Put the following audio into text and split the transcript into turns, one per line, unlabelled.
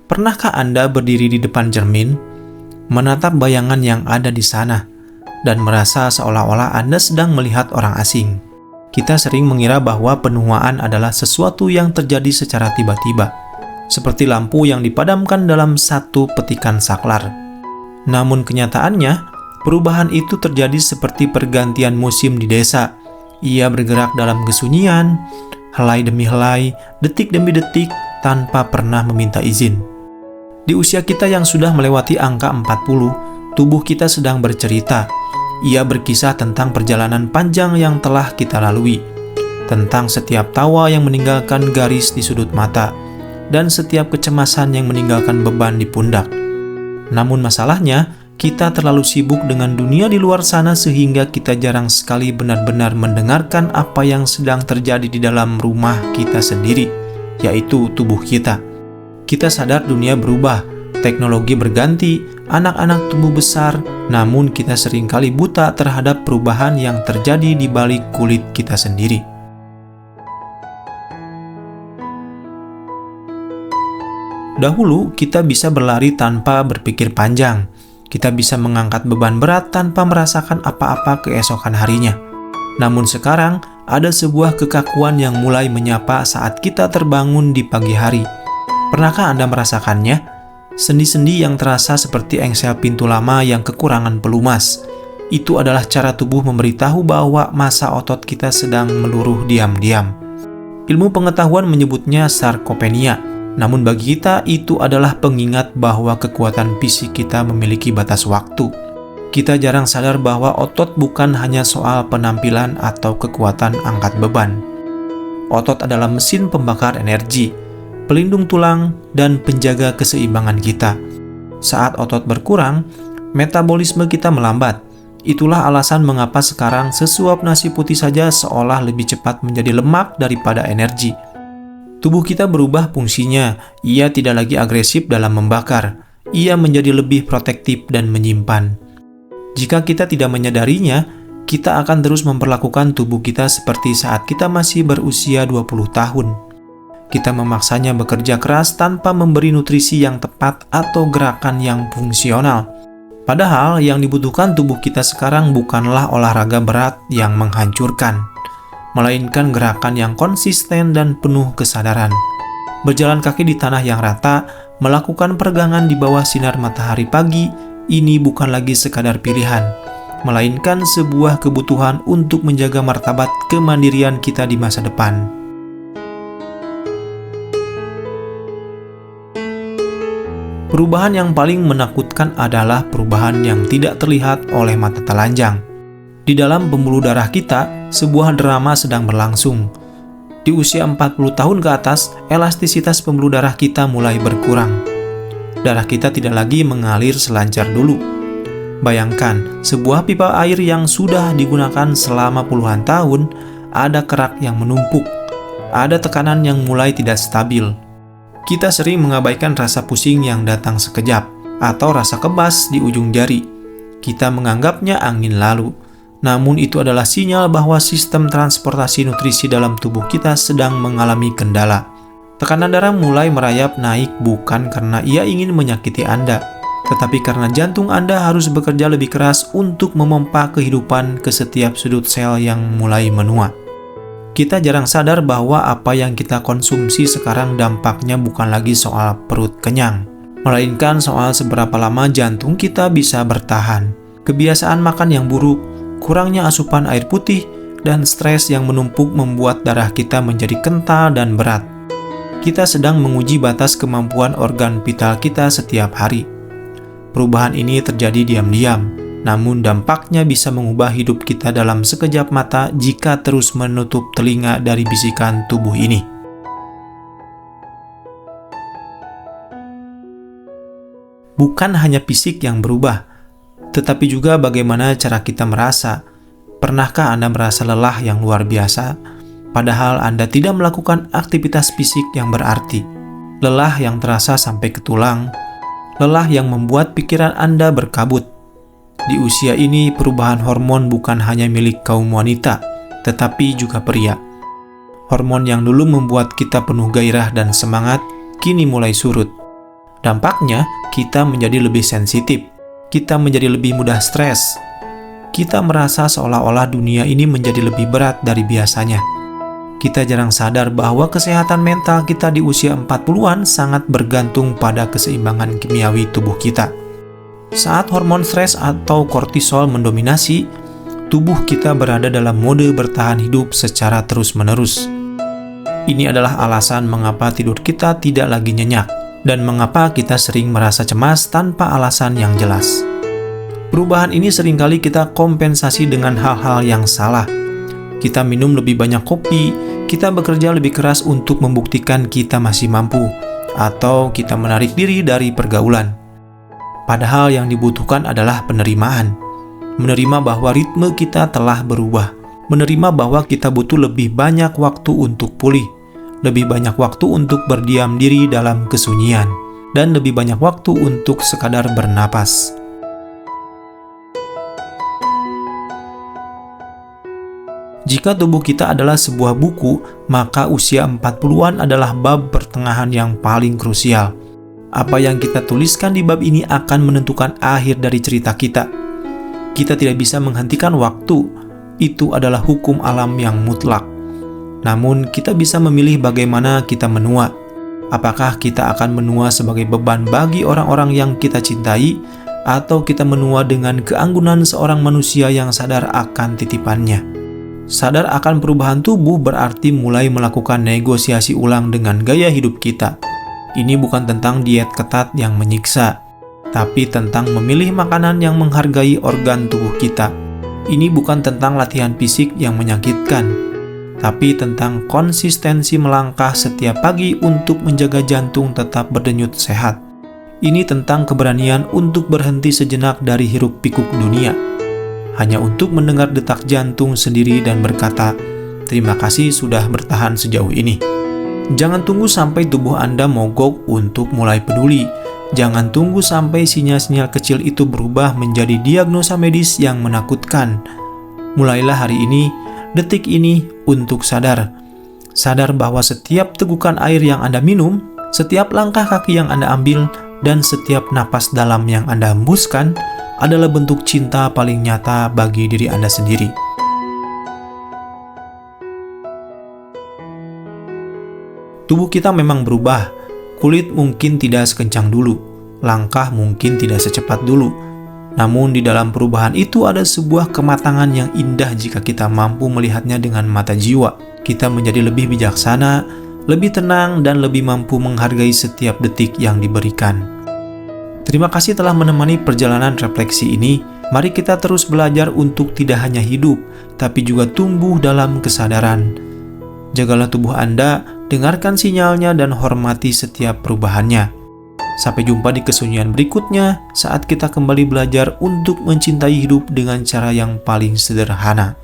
Pernahkah Anda berdiri di depan cermin, menatap bayangan yang ada di sana, dan merasa seolah-olah Anda sedang melihat orang asing? Kita sering mengira bahwa penuaan adalah sesuatu yang terjadi secara tiba-tiba, seperti lampu yang dipadamkan dalam satu petikan saklar. Namun kenyataannya, perubahan itu terjadi seperti pergantian musim di desa. Ia bergerak dalam kesunyian, helai demi helai, detik demi detik, tanpa pernah meminta izin. Di usia kita yang sudah melewati angka 40, tubuh kita sedang bercerita. Ia berkisah tentang perjalanan panjang yang telah kita lalui, tentang setiap tawa yang meninggalkan garis di sudut mata, dan setiap kecemasan yang meninggalkan beban di pundak. Namun masalahnya, kita terlalu sibuk dengan dunia di luar sana sehingga kita jarang sekali benar-benar mendengarkan apa yang sedang terjadi di dalam rumah kita sendiri, yaitu tubuh kita. Kita sadar dunia berubah, teknologi berganti, anak-anak tumbuh besar, namun kita seringkali buta terhadap perubahan yang terjadi di balik kulit kita sendiri. Dahulu, kita bisa berlari tanpa berpikir panjang. Kita bisa mengangkat beban berat tanpa merasakan apa-apa keesokan harinya. Namun sekarang, ada sebuah kekakuan yang mulai menyapa saat kita terbangun di pagi hari. Pernahkah Anda merasakannya? Sendi-sendi yang terasa seperti engsel pintu lama yang kekurangan pelumas. Itu adalah cara tubuh memberitahu bahwa massa otot kita sedang meluruh diam-diam. Ilmu pengetahuan menyebutnya sarkopenia. Namun bagi kita, itu adalah pengingat bahwa kekuatan fisik kita memiliki batas waktu. Kita jarang sadar bahwa otot bukan hanya soal penampilan atau kekuatan angkat beban. Otot adalah mesin pembakar energi, pelindung tulang, dan penjaga keseimbangan kita. Saat otot berkurang, metabolisme kita melambat. Itulah alasan mengapa sekarang sesuap nasi putih saja seolah lebih cepat menjadi lemak daripada energi. Tubuh kita berubah fungsinya, ia tidak lagi agresif dalam membakar, ia menjadi lebih protektif dan menyimpan. Jika kita tidak menyadarinya, kita akan terus memperlakukan tubuh kita seperti saat kita masih berusia 20 tahun. Kita memaksanya bekerja keras tanpa memberi nutrisi yang tepat atau gerakan yang fungsional. Padahal yang dibutuhkan tubuh kita sekarang bukanlah olahraga berat yang menghancurkan, melainkan gerakan yang konsisten dan penuh kesadaran. Berjalan kaki di tanah yang rata, melakukan peregangan di bawah sinar matahari pagi, ini bukan lagi sekadar pilihan, melainkan sebuah kebutuhan untuk menjaga martabat kemandirian kita di masa depan. Perubahan yang paling menakutkan adalah perubahan yang tidak terlihat oleh mata telanjang. Di dalam pembuluh darah kita, sebuah drama sedang berlangsung. Di usia 40 tahun ke atas, elastisitas pembuluh darah kita mulai berkurang. Darah kita tidak lagi mengalir selancar dulu. Bayangkan, sebuah pipa air yang sudah digunakan selama puluhan tahun, ada kerak yang menumpuk, ada tekanan yang mulai tidak stabil. Kita sering mengabaikan rasa pusing yang datang sekejap, atau rasa kebas di ujung jari. Kita menganggapnya angin lalu. Namun itu adalah sinyal bahwa sistem transportasi nutrisi dalam tubuh kita sedang mengalami kendala. Tekanan darah mulai merayap naik bukan karena ia ingin menyakiti Anda, tetapi karena jantung Anda harus bekerja lebih keras untuk memompa kehidupan ke setiap sudut sel yang mulai menua. Kita jarang sadar bahwa apa yang kita konsumsi sekarang dampaknya bukan lagi soal perut kenyang, melainkan soal seberapa lama jantung kita bisa bertahan. Kebiasaan makan yang buruk, kurangnya asupan air putih, dan stres yang menumpuk membuat darah kita menjadi kental dan berat. Kita sedang menguji batas kemampuan organ vital kita setiap hari. Perubahan ini terjadi diam-diam, namun dampaknya bisa mengubah hidup kita dalam sekejap mata jika terus menutup telinga dari bisikan tubuh ini. Bukan hanya fisik yang berubah, tetapi juga bagaimana cara kita merasa. Pernahkah Anda merasa lelah yang luar biasa, padahal Anda tidak melakukan aktivitas fisik yang berarti? Lelah yang terasa sampai ke tulang, lelah yang membuat pikiran Anda berkabut. Di usia ini, perubahan hormon bukan hanya milik kaum wanita, tetapi juga pria. Hormon yang dulu membuat kita penuh gairah dan semangat, kini mulai surut. Dampaknya, kita menjadi lebih sensitif. Kita menjadi lebih mudah stres. Kita merasa seolah-olah dunia ini menjadi lebih berat dari biasanya. Kita jarang sadar bahwa kesehatan mental kita di usia 40-an sangat bergantung pada keseimbangan kimiawi tubuh kita. Saat hormon stres atau kortisol mendominasi, tubuh kita berada dalam mode bertahan hidup secara terus-menerus. Ini adalah alasan mengapa tidur kita tidak lagi nyenyak, dan mengapa kita sering merasa cemas tanpa alasan yang jelas. Perubahan ini seringkali kita kompensasi dengan hal-hal yang salah. Kita minum lebih banyak kopi, kita bekerja lebih keras untuk membuktikan kita masih mampu, atau kita menarik diri dari pergaulan. Padahal yang dibutuhkan adalah penerimaan. Menerima bahwa ritme kita telah berubah. Menerima bahwa kita butuh lebih banyak waktu untuk pulih, lebih banyak waktu untuk berdiam diri dalam kesunyian, dan lebih banyak waktu untuk sekadar bernapas. Jika tubuh kita adalah sebuah buku, maka usia 40-an adalah bab pertengahan yang paling krusial. Apa yang kita tuliskan di bab ini akan menentukan akhir dari cerita kita. Kita tidak bisa menghentikan waktu, itu adalah hukum alam yang mutlak. Namun, kita bisa memilih bagaimana kita menua. Apakah kita akan menua sebagai beban bagi orang-orang yang kita cintai, atau kita menua dengan keanggunan seorang manusia yang sadar akan titipannya. Sadar akan perubahan tubuh berarti mulai melakukan negosiasi ulang dengan gaya hidup kita. Ini bukan tentang diet ketat yang menyiksa, tapi tentang memilih makanan yang menghargai organ tubuh kita. Ini bukan tentang latihan fisik yang menyakitkan, tapi tentang konsistensi melangkah setiap pagi untuk menjaga jantung tetap berdenyut sehat. Ini tentang keberanian untuk berhenti sejenak dari hiruk-pikuk dunia, hanya untuk mendengar detak jantung sendiri dan berkata, "Terima kasih sudah bertahan sejauh ini." Jangan tunggu sampai tubuh Anda mogok untuk mulai peduli. Jangan tunggu sampai sinyal-sinyal kecil itu berubah menjadi diagnosa medis yang menakutkan. Mulailah hari ini, detik ini, untuk sadar. Sadar bahwa setiap tegukan air yang Anda minum, setiap langkah kaki yang Anda ambil, dan setiap napas dalam yang Anda hembuskan adalah bentuk cinta paling nyata bagi diri Anda sendiri. Tubuh kita memang berubah. Kulit mungkin tidak sekencang dulu, langkah mungkin tidak secepat dulu. Namun di dalam perubahan itu ada sebuah kematangan yang indah jika kita mampu melihatnya dengan mata jiwa. Kita menjadi lebih bijaksana, lebih tenang, dan lebih mampu menghargai setiap detik yang diberikan. Terima kasih telah menemani perjalanan refleksi ini. Mari kita terus belajar untuk tidak hanya hidup, tapi juga tumbuh dalam kesadaran. Jagalah tubuh Anda, dengarkan sinyalnya, dan hormati setiap perubahannya. Sampai jumpa di kesunyian berikutnya saat kita kembali belajar untuk mencintai hidup dengan cara yang paling sederhana.